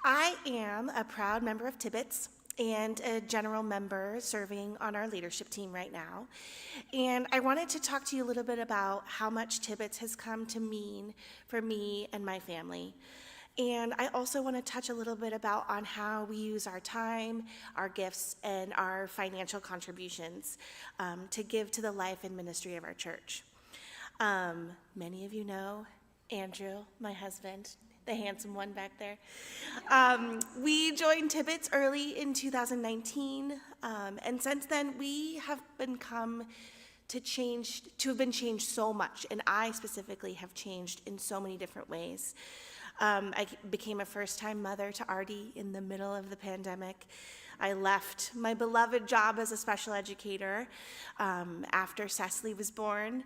I am a proud member of Tibbetts and a general member serving on our leadership team right now. And I wanted to talk to you a little bit about how much Tibbetts has come to mean for me and my family. And I also want to touch a little bit on how we use our time, our gifts, and our financial contributions to give to the life and ministry of our church. Many of you know Andrew, my husband, the handsome one back there. We joined Tibbetts early in 2019, and since then we have been changed so much, and I specifically have changed in so many different ways. I became a first-time mother to Artie in the middle of the pandemic. I left my beloved job as a special educator after Cecily was born.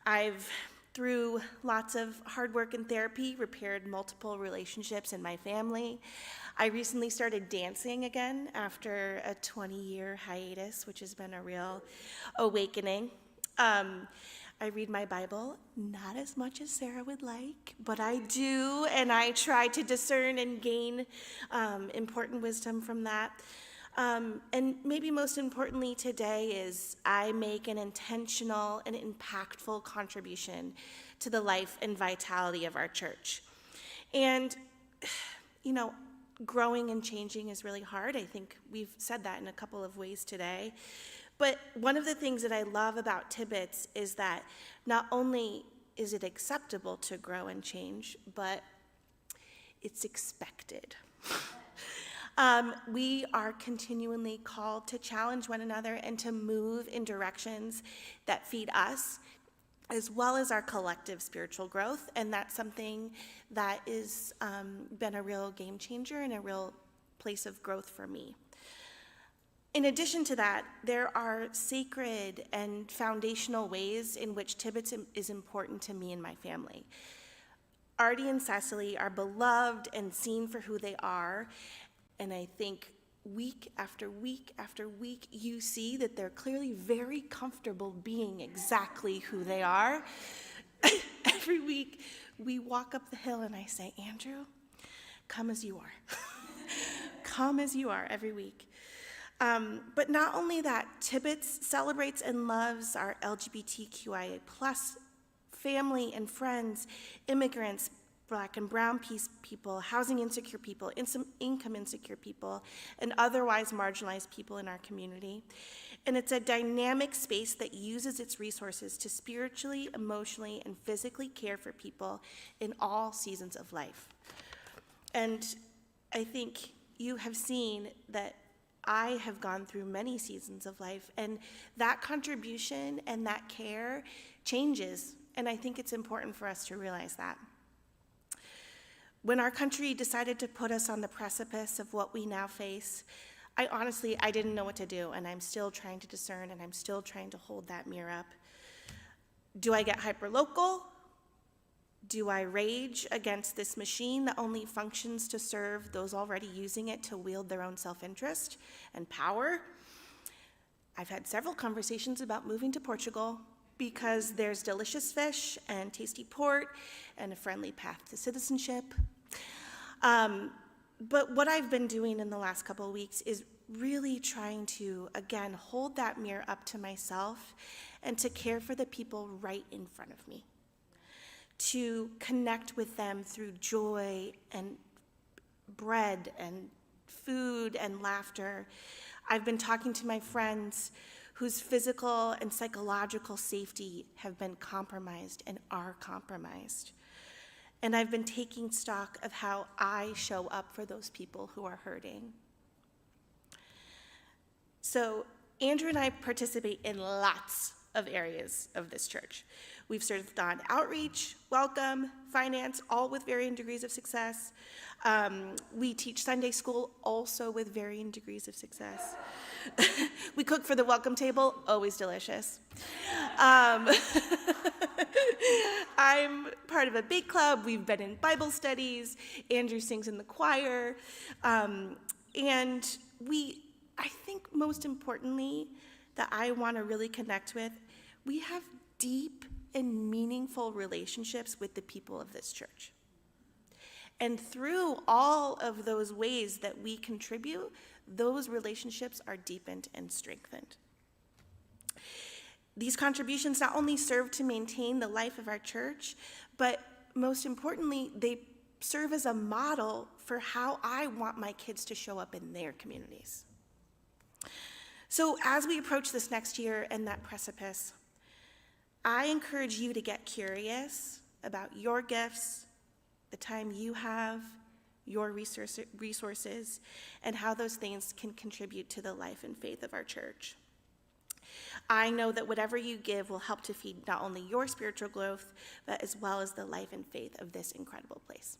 I've, through lots of hard work and therapy, repaired multiple relationships in my family. I recently started dancing again after a 20-year hiatus, which has been a real awakening. I read my Bible, not as much as Sarah would like, but I do, and I try to discern and gain important wisdom from that. And maybe most importantly today is I make an intentional and impactful contribution to the life and vitality of our church. And, growing and changing is really hard. I think we've said that in a couple of ways today. But one of the things that I love about Tibbetts is that not only is it acceptable to grow and change, but it's expected. We are continually called to challenge one another and to move in directions that feed us, as well as our collective spiritual growth, and that's something that is been a real game changer and a real place of growth for me. In addition to that, there are sacred and foundational ways in which Tibbetts is important to me and my family. Artie and Cecily are beloved and seen for who they are, and I think week after week after week, you see that they're clearly very comfortable being exactly who they are. Every week, we walk up the hill and I say, Andrew, come as you are. Come as you are every week. But not only that, Tibbetts celebrates and loves our LGBTQIA+ family and friends, immigrants, Black and brown people, housing insecure people, income insecure people, and otherwise marginalized people in our community. And it's a dynamic space that uses its resources to spiritually, emotionally, and physically care for people in all seasons of life. And I think you have seen that I have gone through many seasons of life, and that contribution and that care changes, and I think it's important for us to realize that. When our country decided to put us on the precipice of what we now face, I didn't know what to do, and I'm still trying to discern, and I'm still trying to hold that mirror up. Do I get hyperlocal? Do I rage against this machine that only functions to serve those already using it to wield their own self-interest and power? I've had several conversations about moving to Portugal because there's delicious fish and tasty port and a friendly path to citizenship. But what I've been doing in the last couple of weeks is really trying to, again, hold that mirror up to myself and to care for the people right in front of me, to connect with them through joy and bread and food and laughter. I've been talking to my friends whose physical and psychological safety have been compromised and are compromised. And I've been taking stock of how I show up for those people who are hurting. So Andrew and I participate in lots of areas of this church. We've served on outreach, welcome, finance, all with varying degrees of success. We teach Sunday school, also with varying degrees of success. We cook for the welcome table, always delicious. I'm part of a bake club. We've been in Bible studies. Andrew sings in the choir. And I think most importantly, that I want to really connect with, we have deep and meaningful relationships with the people of this church. And through all of those ways that we contribute, those relationships are deepened and strengthened. These contributions not only serve to maintain the life of our church, but most importantly, they serve as a model for how I want my kids to show up in their communities. So as we approach this next year and that precipice, I encourage you to get curious about your gifts, the time you have, your resources, and how those things can contribute to the life and faith of our church. I know that whatever you give will help to feed not only your spiritual growth, but as well as the life and faith of this incredible place.